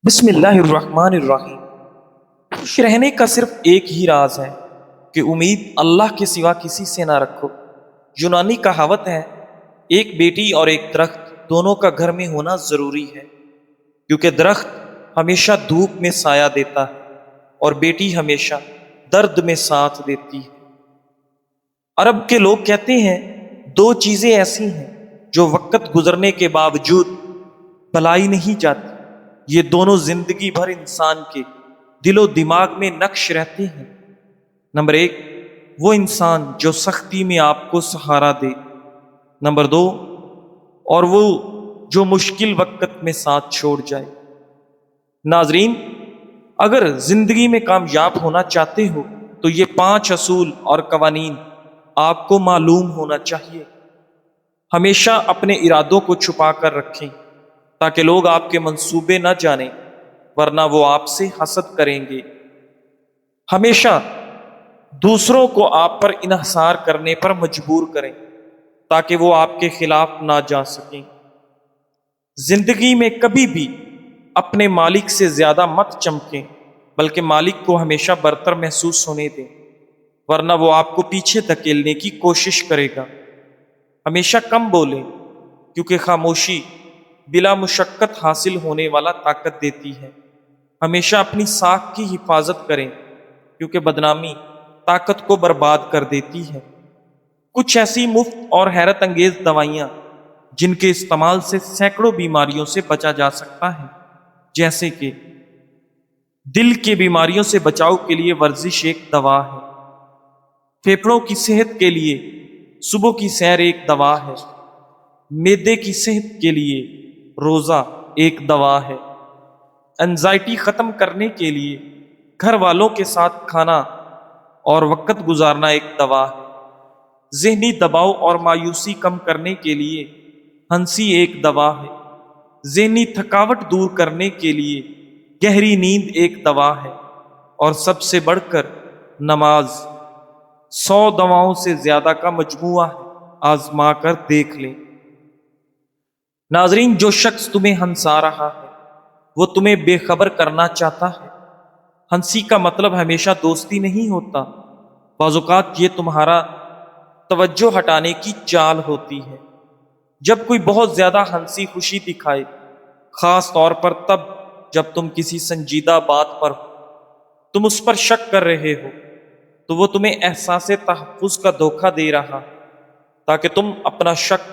بسم اللہ الرحمن الرحیم۔ خوش رہنے کا صرف ایک ہی راز ہے کہ امید اللہ کے سوا کسی سے نہ رکھو۔ یونانی کہاوت ہے، ایک بیٹی اور ایک درخت دونوں کا گھر میں ہونا ضروری ہے، کیونکہ درخت ہمیشہ دھوپ میں سایہ دیتا ہے اور بیٹی ہمیشہ درد میں ساتھ دیتی ہے۔ عرب کے لوگ کہتے ہیں، دو چیزیں ایسی ہیں جو وقت گزرنے کے باوجود بھلائی نہیں جاتی، یہ دونوں زندگی بھر انسان کے دل و دماغ میں نقش رہتے ہیں۔ نمبر ایک، وہ انسان جو سختی میں آپ کو سہارا دے۔ نمبر دو، اور وہ جو مشکل وقت میں ساتھ چھوڑ جائے۔ ناظرین، اگر زندگی میں کامیاب ہونا چاہتے ہو تو یہ 5 اصول اور قوانین آپ کو معلوم ہونا چاہیے۔ ہمیشہ اپنے ارادوں کو چھپا کر رکھیں تاکہ لوگ آپ کے منصوبے نہ جانیں، ورنہ وہ آپ سے حسد کریں گے۔ ہمیشہ دوسروں کو آپ پر انحصار کرنے پر مجبور کریں تاکہ وہ آپ کے خلاف نہ جا سکیں۔ زندگی میں کبھی بھی اپنے مالک سے زیادہ مت چمکیں، بلکہ مالک کو ہمیشہ برتر محسوس ہونے دیں، ورنہ وہ آپ کو پیچھے دھکیلنے کی کوشش کرے گا۔ ہمیشہ کم بولیں، کیونکہ خاموشی بلا مشقت حاصل ہونے والا طاقت دیتی ہے۔ ہمیشہ اپنی ساکھ کی حفاظت کریں، کیونکہ بدنامی طاقت کو برباد کر دیتی ہے۔ کچھ ایسی مفت اور حیرت انگیز دوائیاں جن کے استعمال سے سینکڑوں بیماریوں سے بچا جا سکتا ہے، جیسے کہ دل کی بیماریوں سے بچاؤ کے لیے ورزش ایک دوا ہے، پھیپھڑوں کی صحت کے لیے صبح کی سیر ایک دوا ہے، معدے کی صحت کے لیے روزہ ایک دوا ہے، انزائٹی ختم کرنے کے لیے گھر والوں کے ساتھ کھانا اور وقت گزارنا ایک دوا ہے، ذہنی دباؤ اور مایوسی کم کرنے کے لیے ہنسی ایک دوا ہے، ذہنی تھکاوٹ دور کرنے کے لیے گہری نیند ایک دوا ہے، اور سب سے بڑھ کر نماز 100 دواؤں سے زیادہ کا مجموعہ ہے، آزما کر دیکھ لیں۔ ناظرین، جو شخص تمہیں ہنسا رہا ہے وہ تمہیں بے خبر کرنا چاہتا ہے۔ ہنسی کا مطلب ہمیشہ دوستی نہیں ہوتا، بعض اوقات یہ تمہارا توجہ ہٹانے کی چال ہوتی ہے۔ جب کوئی بہت زیادہ ہنسی خوشی دکھائے، خاص طور پر تب جب تم کسی سنجیدہ بات پر ہو، تم اس پر شک کر رہے ہو، تو وہ تمہیں احساس تحفظ کا دھوکہ دے رہا ہے تاکہ تم اپنا شک،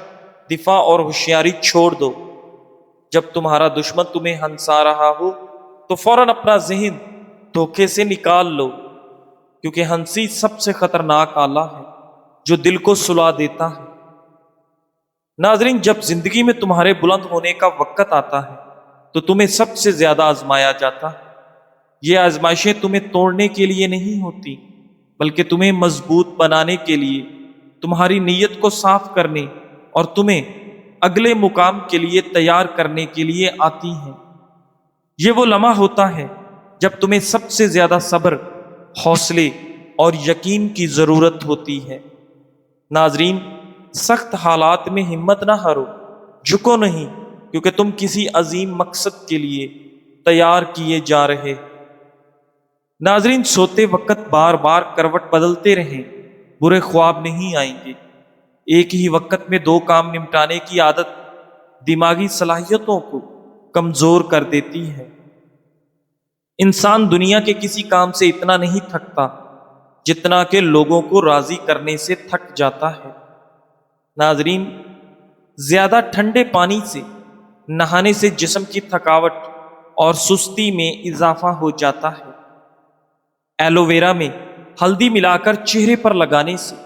دفاع اور ہوشیاری چھوڑ دو۔ جب تمہارا دشمن تمہیں ہنسا رہا ہو تو فوراً اپنا ذہن دھوکے سے نکال لو، کیونکہ ہنسی سب سے خطرناک آلہ ہے جو دل کو سلا دیتا ہے۔ ناظرین، جب زندگی میں تمہارے بلند ہونے کا وقت آتا ہے تو تمہیں سب سے زیادہ آزمایا جاتا ہے۔ یہ آزمائشیں تمہیں توڑنے کے لیے نہیں ہوتی، بلکہ تمہیں مضبوط بنانے کے لیے، تمہاری نیت کو صاف کرنے اور تمہیں اگلے مقام کے لیے تیار کرنے کے لیے آتی ہیں۔ یہ وہ لمحہ ہوتا ہے جب تمہیں سب سے زیادہ صبر، حوصلے اور یقین کی ضرورت ہوتی ہے۔ ناظرین، سخت حالات میں ہمت نہ ہارو، جھکو نہیں، کیونکہ تم کسی عظیم مقصد کے لیے تیار کیے جا رہے۔ ناظرین، سوتے وقت بار بار کروٹ بدلتے رہیں، برے خواب نہیں آئیں گے۔ ایک ہی وقت میں 2 کام نمٹانے کی عادت دماغی صلاحیتوں کو کمزور کر دیتی ہے۔ انسان دنیا کے کسی کام سے اتنا نہیں تھکتا جتنا کہ لوگوں کو راضی کرنے سے تھک جاتا ہے۔ ناظرین، زیادہ ٹھنڈے پانی سے نہانے سے جسم کی تھکاوٹ اور سستی میں اضافہ ہو جاتا ہے۔ ایلو ویرا میں ہلدی ملا کر چہرے پر لگانے سے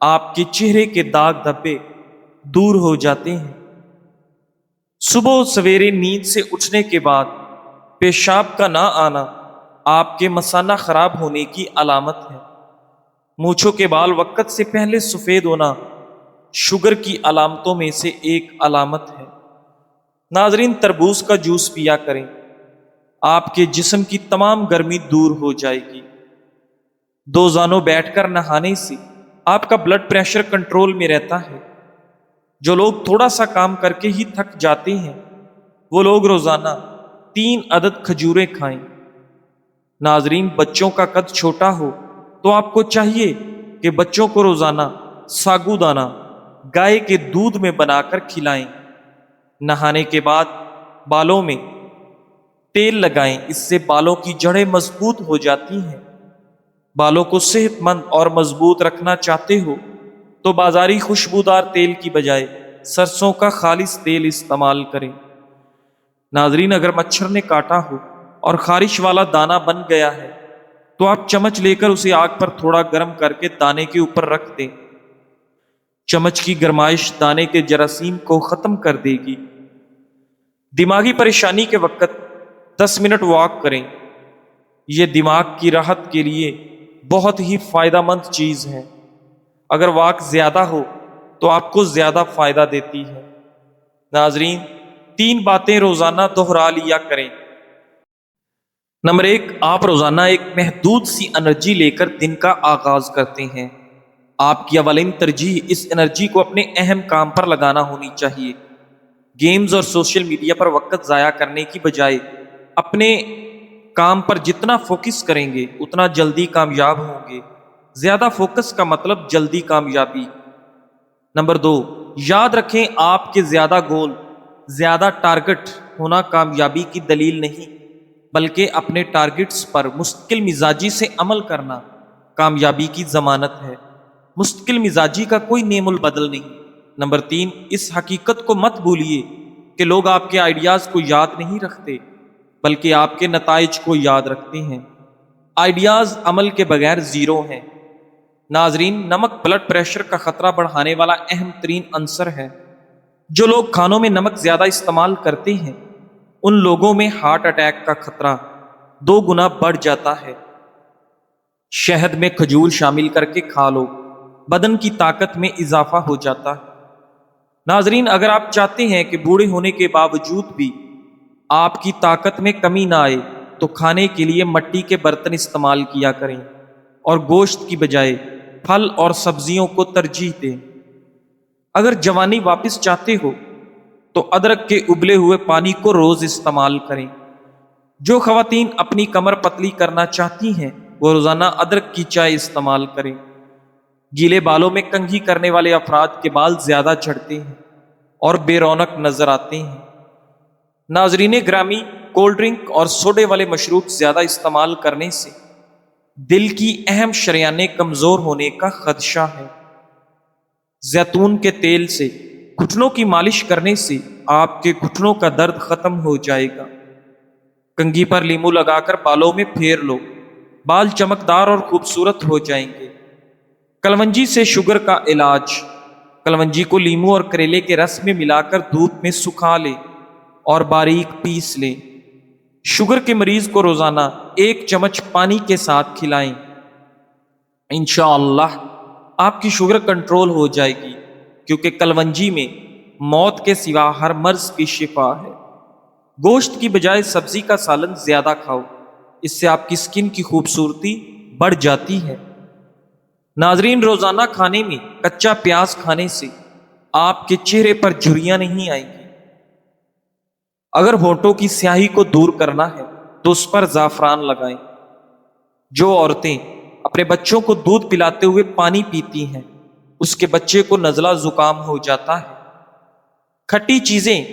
آپ کے چہرے کے داغ دھبے دور ہو جاتے ہیں۔ صبح سویرے نیند سے اٹھنے کے بعد پیشاب کا نہ آنا آپ کے مثانہ خراب ہونے کی علامت ہے۔ مونچھوں کے بال وقت سے پہلے سفید ہونا شوگر کی علامتوں میں سے ایک علامت ہے۔ ناظرین، تربوز کا جوس پیا کریں، آپ کے جسم کی تمام گرمی دور ہو جائے گی۔ 2 زانوں بیٹھ کر نہانے سے آپ کا بلڈ پریشر کنٹرول میں رہتا ہے۔ جو لوگ تھوڑا سا کام کر کے ہی تھک جاتے ہیں، وہ لوگ روزانہ 3 عدد کھجوریں کھائیں۔ ناظرین، بچوں کا قد چھوٹا ہو تو آپ کو چاہیے کہ بچوں کو روزانہ ساگو دانہ گائے کے دودھ میں بنا کر کھلائیں۔ نہانے کے بعد بالوں میں تیل لگائیں، اس سے بالوں کی جڑیں مضبوط ہو جاتی ہیں۔ بالوں کو صحت مند اور مضبوط رکھنا چاہتے ہو تو بازاری خوشبودار تیل کی بجائے سرسوں کا خالص تیل استعمال کریں۔ ناظرین، اگر مچھر نے کاٹا ہو اور خارش والا دانہ بن گیا ہے تو آپ چمچ لے کر اسے آگ پر تھوڑا گرم کر کے دانے کے اوپر رکھ دیں۔ چمچ کی گرمائش دانے کے جراثیم کو ختم کر دے گی۔ دماغی پریشانی کے وقت 10 منٹ واک کریں، یہ دماغ کی راحت کے لیے بہت ہی فائدہ مند چیز ہے۔ اگر واک زیادہ ہو تو آپ کو زیادہ فائدہ دیتی ہے۔ ناظرین، 3 باتیں روزانہ دہرا لیا کریں۔ نمبر 1، آپ روزانہ ایک محدود سی انرجی لے کر دن کا آغاز کرتے ہیں۔ آپ کی اولین ترجیح اس انرجی کو اپنے اہم کام پر لگانا ہونی چاہیے۔ گیمز اور سوشل میڈیا پر وقت ضائع کرنے کی بجائے اپنے کام پر جتنا فوکس کریں گے اتنا جلدی کامیاب ہوں گے۔ زیادہ فوکس کا مطلب جلدی کامیابی۔ نمبر 2، یاد رکھیں آپ کے زیادہ گول، زیادہ ٹارگٹ ہونا کامیابی کی دلیل نہیں، بلکہ اپنے ٹارگٹس پر مستقل مزاجی سے عمل کرنا کامیابی کی ضمانت ہے۔ مستقل مزاجی کا کوئی نعم البدل نہیں۔ نمبر 3، اس حقیقت کو مت بھولیے کہ لوگ آپ کے آئیڈیاز کو یاد نہیں رکھتے بلکہ آپ کے نتائج کو یاد رکھتے ہیں۔ آئیڈیاز عمل کے بغیر زیرو ہیں۔ ناظرین، نمک بلڈ پریشر کا خطرہ بڑھانے والا اہم ترین عنصر ہے۔ جو لوگ کھانوں میں نمک زیادہ استعمال کرتے ہیں ان لوگوں میں ہارٹ اٹیک کا خطرہ 2 گنا بڑھ جاتا ہے۔ شہد میں کھجور شامل کر کے کھا لو، بدن کی طاقت میں اضافہ ہو جاتا ہے۔ ناظرین، اگر آپ چاہتے ہیں کہ بوڑھے ہونے کے باوجود بھی آپ کی طاقت میں کمی نہ آئے تو کھانے کے لیے مٹی کے برتن استعمال کیا کریں اور گوشت کی بجائے پھل اور سبزیوں کو ترجیح دیں۔ اگر جوانی واپس چاہتے ہو تو ادرک کے ابلے ہوئے پانی کو روز استعمال کریں۔ جو خواتین اپنی کمر پتلی کرنا چاہتی ہیں وہ روزانہ ادرک کی چائے استعمال کریں۔ گیلے بالوں میں کنگھی کرنے والے افراد کے بال زیادہ جھڑتے ہیں اور بے رونق نظر آتے ہیں۔ ناظرین گرامی، کولڈ ڈرنک اور سوڈے والے مشروب زیادہ استعمال کرنے سے دل کی اہم شریانیں کمزور ہونے کا خدشہ ہے۔ زیتون کے تیل سے گھٹنوں کی مالش کرنے سے آپ کے گھٹنوں کا درد ختم ہو جائے گا۔ کنگھی پر لیمو لگا کر بالوں میں پھیر لو، بال چمکدار اور خوبصورت ہو جائیں گے۔ کلونجی سے شوگر کا علاج۔ کلونجی کو لیمو اور کریلے کے رس میں ملا کر دودھ میں سکھا لیں اور باریک پیس لیں۔ شوگر کے مریض کو روزانہ 1 چمچ پانی کے ساتھ کھلائیں۔ انشاءاللہ آپ کی شوگر کنٹرول ہو جائے گی، کیونکہ کلونجی میں موت کے سوا ہر مرض کی شفا ہے۔ گوشت کی بجائے سبزی کا سالن زیادہ کھاؤ، اس سے آپ کی سکن کی خوبصورتی بڑھ جاتی ہے۔ ناظرین، روزانہ کھانے میں کچا پیاز کھانے سے آپ کے چہرے پر جھریاں نہیں آئیں گی۔ اگر ہونٹوں کی سیاہی کو دور کرنا ہے تو اس پر زعفران لگائیں۔ جو عورتیں اپنے بچوں کو دودھ پلاتے ہوئے پانی پیتی ہیں اس کے بچے کو نزلہ زکام ہو جاتا ہے۔ کھٹی چیزیں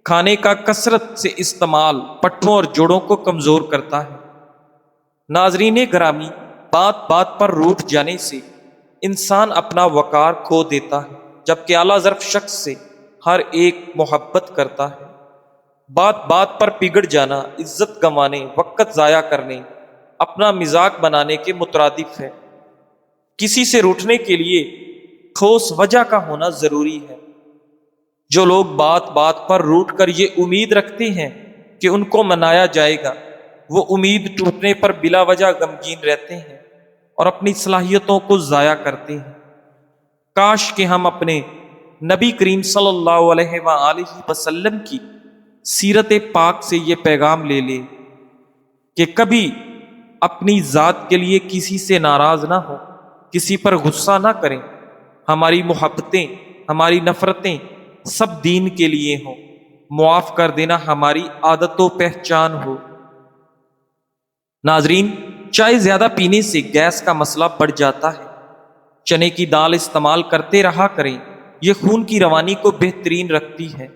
کھانے کا کثرت سے استعمال پٹھوں اور جوڑوں کو کمزور کرتا ہے۔ ناظرین گرامی، بات بات پر روٹھ جانے سے انسان اپنا وقار کھو دیتا ہے، جبکہ اعلیٰ ظرف شخص سے ہر ایک محبت کرتا ہے۔ بات بات پر پگڑ جانا عزت گنوانے، وقت ضائع کرنے، اپنا مذاق بنانے کے مترادف ہے۔ کسی سے روٹھنے کے لیے ٹھوس وجہ کا ہونا ضروری ہے۔ جو لوگ بات بات پر روٹھ کر یہ امید رکھتے ہیں کہ ان کو منایا جائے گا، وہ امید ٹوٹنے پر بلا وجہ غمگین رہتے ہیں اور اپنی صلاحیتوں کو ضائع کرتے ہیں۔ کاش کہ ہم اپنے نبی کریم صلی اللہ علیہ وآلہ وسلم کی سیرت پاک سے یہ پیغام لے لیں کہ کبھی اپنی ذات کے لیے کسی سے ناراض نہ ہو، کسی پر غصہ نہ کریں۔ ہماری محبتیں، ہماری نفرتیں سب دین کے لیے ہوں۔ معاف کر دینا ہماری عادت و پہچان ہو۔ ناظرین، چائے زیادہ پینے سے گیس کا مسئلہ بڑھ جاتا ہے۔ چنے کی دال استعمال کرتے رہا کریں، یہ خون کی روانی کو بہترین رکھتی ہے۔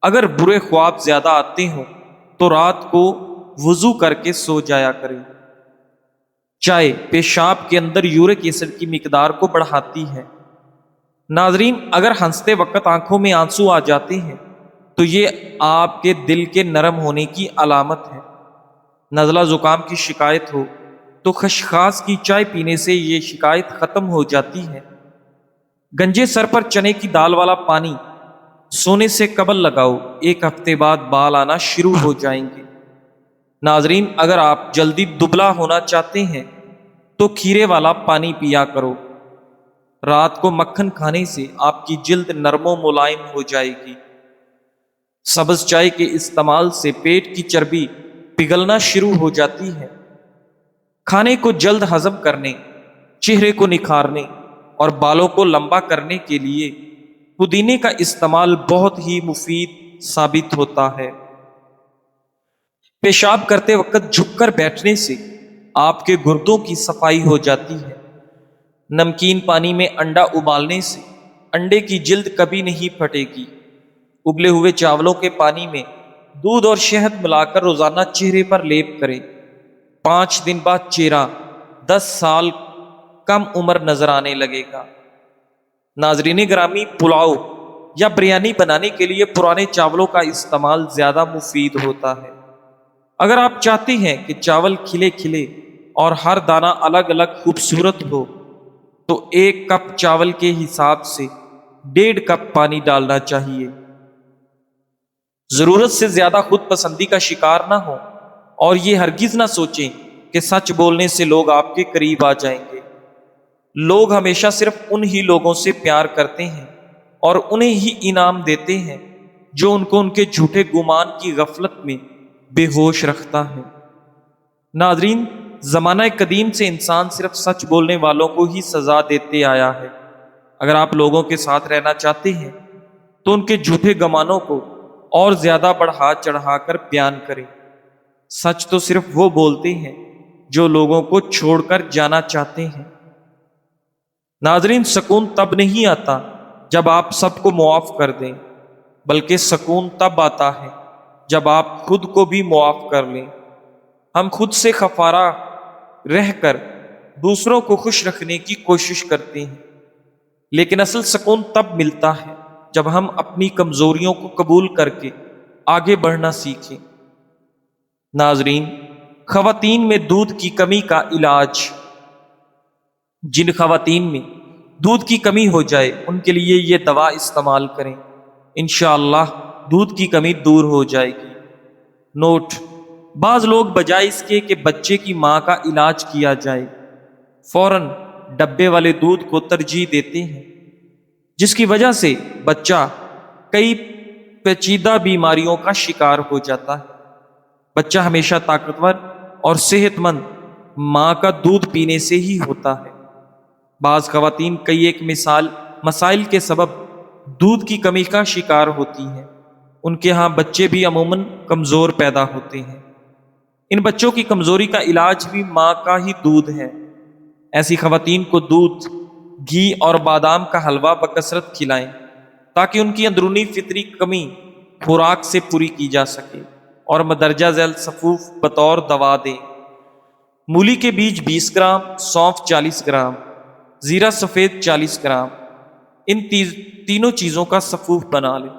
اگر برے خواب زیادہ آتے ہوں تو رات کو وضو کر کے سو جایا کریں۔ چائے پیشاب کے اندر یورک ایسڈ کی مقدار کو بڑھاتی ہے۔ ناظرین، اگر ہنستے وقت آنکھوں میں آنسو آ جاتے ہیں تو یہ آپ کے دل کے نرم ہونے کی علامت ہے۔ نزلہ زکام کی شکایت ہو تو خشخاش کی چائے پینے سے یہ شکایت ختم ہو جاتی ہے۔ گنجے سر پر چنے کی دال والا پانی سونے سے قبل لگاؤ، 1 ہفتے بعد بال آنا شروع ہو جائیں گے۔ ناظرین، اگر آپ جلدی دبلا ہونا چاہتے ہیں تو کھیرے والا پانی پیا کرو۔ رات کو مکھن کھانے سے آپ کی جلد نرم و ملائم ہو جائے گی۔ سبز چائے کے استعمال سے پیٹ کی چربی پگھلنا شروع ہو جاتی ہے۔ کھانے کو جلد ہضم کرنے، چہرے کو نکھارنے اور بالوں کو لمبا کرنے کے لیے پودینے کا استعمال بہت ہی مفید ثابت ہوتا ہے۔ پیشاب کرتے وقت جھک کر بیٹھنے سے آپ کے گردوں کی صفائی ہو جاتی ہے۔ نمکین پانی میں انڈا ابالنے سے انڈے کی جلد کبھی نہیں پھٹے گی۔ ابلے ہوئے چاولوں کے پانی میں دودھ اور شہد ملا کر روزانہ چہرے پر لیپ کریں۔ 5 دن بعد چہرہ 10 سال کم عمر نظر آنے لگے گا۔ ناظرین گرامی، پلاؤ یا بریانی بنانے کے لیے پرانے چاولوں کا استعمال زیادہ مفید ہوتا ہے۔ اگر آپ چاہتے ہیں کہ چاول کھلے کھلے اور ہر دانہ الگ الگ خوبصورت ہو تو 1 کپ چاول کے حساب سے 1.5 کپ پانی ڈالنا چاہیے۔ ضرورت سے زیادہ خود پسندی کا شکار نہ ہو اور یہ ہرگز نہ سوچیں کہ سچ بولنے سے لوگ آپ کے قریب آ جائیں گے۔ لوگ ہمیشہ صرف انہی لوگوں سے پیار کرتے ہیں اور انہیں ہی انعام دیتے ہیں جو ان کو ان کے جھوٹے گمان کی غفلت میں بے ہوش رکھتا ہے۔ ناظرین، زمانہ قدیم سے انسان صرف سچ بولنے والوں کو ہی سزا دیتے آیا ہے۔ اگر آپ لوگوں کے ساتھ رہنا چاہتے ہیں تو ان کے جھوٹے گمانوں کو اور زیادہ بڑھا چڑھا کر بیان کریں۔ سچ تو صرف وہ بولتے ہیں جو لوگوں کو چھوڑ کر جانا چاہتے ہیں۔ ناظرین، سکون تب نہیں آتا جب آپ سب کو معاف کر دیں، بلکہ سکون تب آتا ہے جب آپ خود کو بھی معاف کر لیں۔ ہم خود سے خفارہ رہ کر دوسروں کو خوش رکھنے کی کوشش کرتے ہیں، لیکن اصل سکون تب ملتا ہے جب ہم اپنی کمزوریوں کو قبول کر کے آگے بڑھنا سیکھیں۔ ناظرین، خواتین میں دودھ کی کمی کا علاج۔ جن خواتین میں دودھ کی کمی ہو جائے ان کے لیے یہ دوا استعمال کریں، انشاءاللہ دودھ کی کمی دور ہو جائے گی۔ نوٹ: بعض لوگ بجائے اس کے کہ بچے کی ماں کا علاج کیا جائے، فوراً ڈبے والے دودھ کو ترجیح دیتے ہیں، جس کی وجہ سے بچہ کئی پیچیدہ بیماریوں کا شکار ہو جاتا ہے۔ بچہ ہمیشہ طاقتور اور صحت مند ماں کا دودھ پینے سے ہی ہوتا ہے۔ بعض خواتین کئی ایک مسائل کے سبب دودھ کی کمی کا شکار ہوتی ہیں۔ ان کے ہاں بچے بھی عموماً کمزور پیدا ہوتے ہیں۔ ان بچوں کی کمزوری کا علاج بھی ماں کا ہی دودھ ہے۔ ایسی خواتین کو دودھ، گھی اور بادام کا حلوہ بکثرت کھلائیں تاکہ ان کی اندرونی فطری کمی خوراک سے پوری کی جا سکے، اور مندرجہ ذیل صفوف بطور دوا دیں۔ مولی کے بیج 20 گرام، سونف 40 گرام، زیرہ سفید 40 گرام، ان تینوں چیزوں کا صفوف بنا لیں۔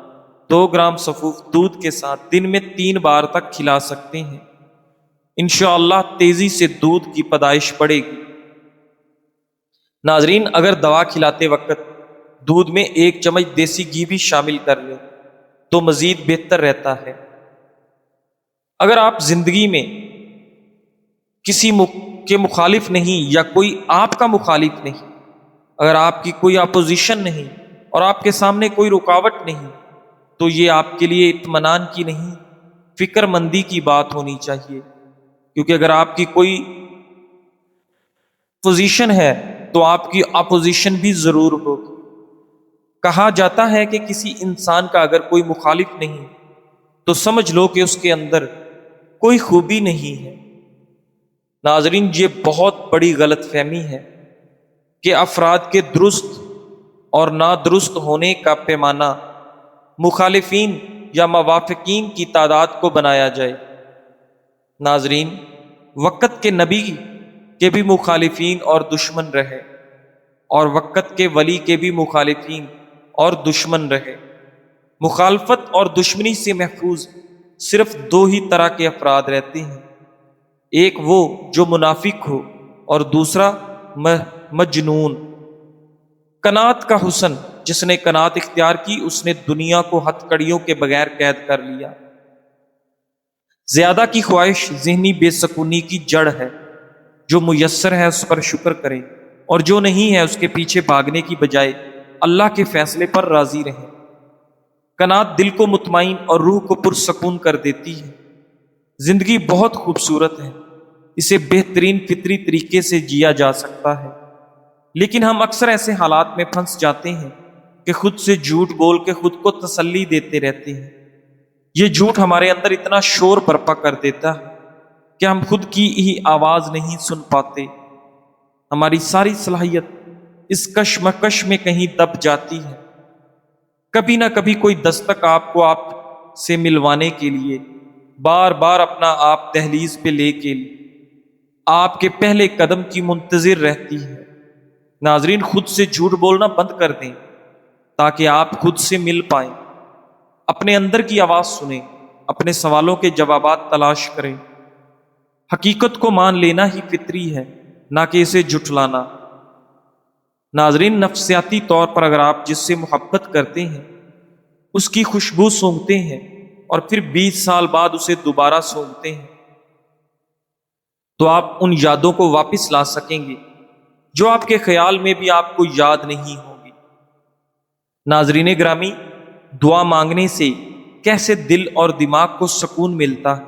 2 گرام صفوف دودھ کے ساتھ دن میں 3 بار تک کھلا سکتے ہیں۔ انشاءاللہ تیزی سے دودھ کی پیدائش بڑھے گی۔ ناظرین، اگر دوا کھلاتے وقت دودھ میں 1 چمچ دیسی گھی بھی شامل کر لیں تو مزید بہتر رہتا ہے۔ اگر آپ زندگی میں کسی کے مخالف نہیں یا کوئی آپ کا مخالف نہیں، اگر آپ کی کوئی اپوزیشن نہیں اور آپ کے سامنے کوئی رکاوٹ نہیں، تو یہ آپ کے لیے اطمینان کی نہیں، فکر مندی کی بات ہونی چاہیے، کیونکہ اگر آپ کی کوئی پوزیشن ہے تو آپ کی اپوزیشن بھی ضرور ہوگی۔ کہا جاتا ہے کہ کسی انسان کا اگر کوئی مخالف نہیں تو سمجھ لو کہ اس کے اندر کوئی خوبی نہیں ہے۔ ناظرین، یہ بہت بڑی غلط فہمی ہے کہ افراد کے درست اور نادرست ہونے کا پیمانہ مخالفین یا موافقین کی تعداد کو بنایا جائے۔ ناظرین، وقت کے نبی کے بھی مخالفین اور دشمن رہے، اور وقت کے ولی کے بھی مخالفین اور دشمن رہے۔ مخالفت اور دشمنی سے محفوظ صرف دو ہی طرح کے افراد رہتے ہیں، ایک وہ جو منافق ہو اور دوسرا مجنون۔ قناعت کا حسن، جس نے قناعت اختیار کی اس نے دنیا کو ہتھکڑیوں کے بغیر قید کر لیا۔ زیادہ کی خواہش ذہنی بے سکونی کی جڑ ہے۔ جو میسر ہے اس پر شکر کرے، اور جو نہیں ہے اس کے پیچھے بھاگنے کی بجائے اللہ کے فیصلے پر راضی رہیں۔ قناعت دل کو مطمئن اور روح کو پرسکون کر دیتی ہے۔ زندگی بہت خوبصورت ہے، اسے بہترین فطری طریقے سے جیا جا سکتا ہے، لیکن ہم اکثر ایسے حالات میں پھنس جاتے ہیں کہ خود سے جھوٹ بول کے خود کو تسلی دیتے رہتے ہیں۔ یہ جھوٹ ہمارے اندر اتنا شور برپا کر دیتا ہے کہ ہم خود کی ہی آواز نہیں سن پاتے۔ ہماری ساری صلاحیت اس کشمکش میں کہیں دب جاتی ہے۔ کبھی نہ کبھی کوئی دستک آپ کو آپ سے ملوانے کے لیے بار بار اپنا آپ دہلیز پہ لے کے آپ کے پہلے قدم کی منتظر رہتی ہے۔ ناظرین، خود سے جھوٹ بولنا بند کر دیں تاکہ آپ خود سے مل پائیں، اپنے اندر کی آواز سنیں، اپنے سوالوں کے جوابات تلاش کریں۔ حقیقت کو مان لینا ہی فطری ہے، نہ کہ اسے جھٹلانا۔ ناظرین، نفسیاتی طور پر اگر آپ جس سے محبت کرتے ہیں اس کی خوشبو سونگھتے ہیں اور پھر 20 سال بعد اسے دوبارہ سونگھتے ہیں تو آپ ان یادوں کو واپس لا سکیں گے جو آپ کے خیال میں بھی آپ کو یاد نہیں ہوگی۔ ناظرین گرامی، دعا مانگنے سے کیسے دل اور دماغ کو سکون ملتا ہے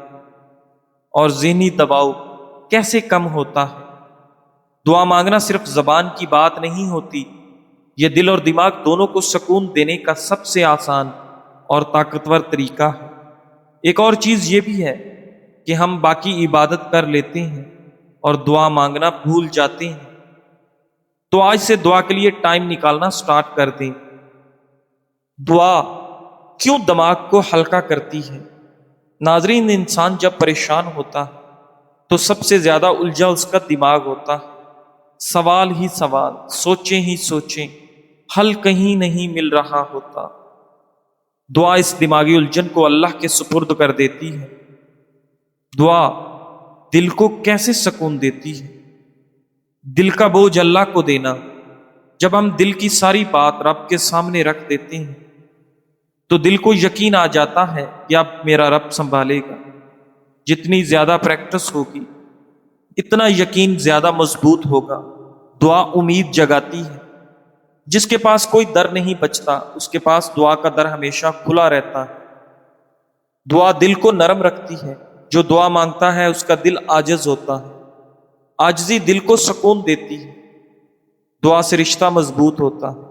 اور ذہنی دباؤ کیسے کم ہوتا ہے۔ دعا مانگنا صرف زبان کی بات نہیں ہوتی، یہ دل اور دماغ دونوں کو سکون دینے کا سب سے آسان اور طاقتور طریقہ ہے۔ ایک اور چیز یہ بھی ہے کہ ہم باقی عبادت کر لیتے ہیں اور دعا مانگنا بھول جاتے ہیں، تو آج سے دعا کے لیے ٹائم نکالنا سٹارٹ کر دیں۔ دعا کیوں دماغ کو ہلکا کرتی ہے؟ ناظرین، انسان جب پریشان ہوتا ہے تو سب سے زیادہ الجھا اس کا دماغ ہوتا ہے۔ سوال ہی سوال، سوچیں ہی سوچیں، حل کہیں نہیں مل رہا ہوتا۔ دعا اس دماغی الجھن کو اللہ کے سپرد کر دیتی ہے۔ دعا دل کو کیسے سکون دیتی ہے؟ دل کا بوجھ اللہ کو دینا۔ جب ہم دل کی ساری بات رب کے سامنے رکھ دیتے ہیں تو دل کو یقین آ جاتا ہے کہ اب میرا رب سنبھالے گا۔ جتنی زیادہ پریکٹس ہوگی اتنا یقین زیادہ مضبوط ہوگا۔ دعا امید جگاتی ہے۔ جس کے پاس کوئی در نہیں بچتا اس کے پاس دعا کا در ہمیشہ کھلا رہتا ہے۔ دعا دل کو نرم رکھتی ہے۔ جو دعا مانگتا ہے اس کا دل عاجز ہوتا ہے، عاجزی دل کو سکون دیتی ہے۔ دعا سے رشتہ مضبوط ہوتا ہے۔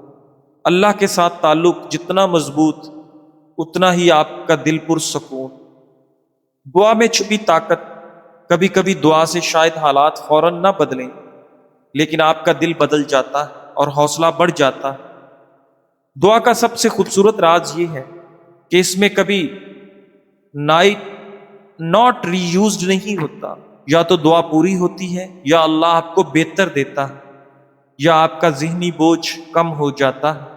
اللہ کے ساتھ تعلق جتنا مضبوط اتنا ہی آپ کا دل پرسکون۔ دعا میں چھپی طاقت۔ کبھی کبھی دعا سے شاید حالات فوراً نہ بدلیں، لیکن آپ کا دل بدل جاتا ہے اور حوصلہ بڑھ جاتا ہے۔ دعا کا سب سے خوبصورت راز یہ ہے کہ اس میں کبھی ناٹ ری یوزڈ نہیں ہوتا۔ یا تو دعا پوری ہوتی ہے یا اللہ آپ کو بہتر دیتا ہے، یا آپ کا ذہنی بوجھ کم ہو جاتا ہے۔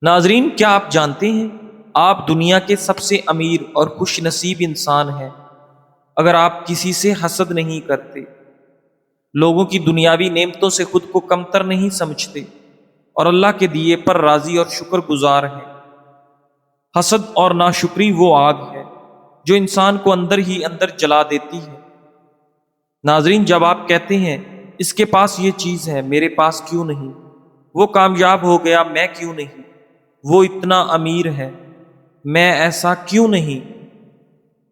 ناظرین، کیا آپ جانتے ہیں آپ دنیا کے سب سے امیر اور خوش نصیب انسان ہیں اگر آپ کسی سے حسد نہیں کرتے، لوگوں کی دنیاوی نعمتوں سے خود کو کمتر نہیں سمجھتے اور اللہ کے دیے پر راضی اور شکر گزار ہیں۔ حسد اور ناشکری وہ آگ ہے جو انسان کو اندر ہی اندر جلا دیتی ہے۔ ناظرین، جب آپ کہتے ہیں اس کے پاس یہ چیز ہے میرے پاس کیوں نہیں، وہ کامیاب ہو گیا میں کیوں نہیں، وہ اتنا امیر ہے میں ایسا کیوں نہیں،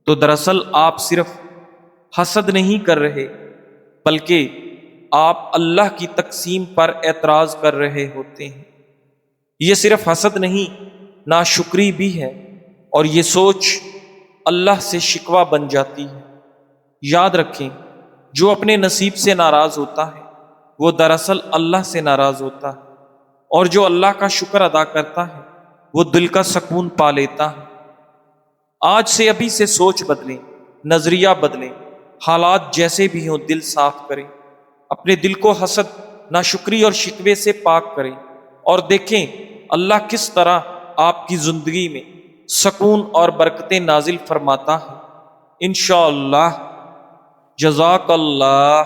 تو دراصل آپ صرف حسد نہیں کر رہے بلکہ آپ اللہ کی تقسیم پر اعتراض کر رہے ہوتے ہیں۔ یہ صرف حسد نہیں، ناشکری بھی ہے، اور یہ سوچ اللہ سے شکوہ بن جاتی ہے۔ یاد رکھیں، جو اپنے نصیب سے ناراض ہوتا ہے وہ دراصل اللہ سے ناراض ہوتا ہے، اور جو اللہ کا شکر ادا کرتا ہے وہ دل کا سکون پا لیتا ہے۔ آج سے ابھی سے سوچ بدلیں، نظریہ بدلیں، حالات جیسے بھی ہوں دل صاف کریں، اپنے دل کو حسد، ناشکری اور شکوے سے پاک کریں، اور دیکھیں اللہ کس طرح آپ کی زندگی میں سکون اور برکتیں نازل فرماتا ہے۔ انشاءاللہ۔ جزاک اللہ۔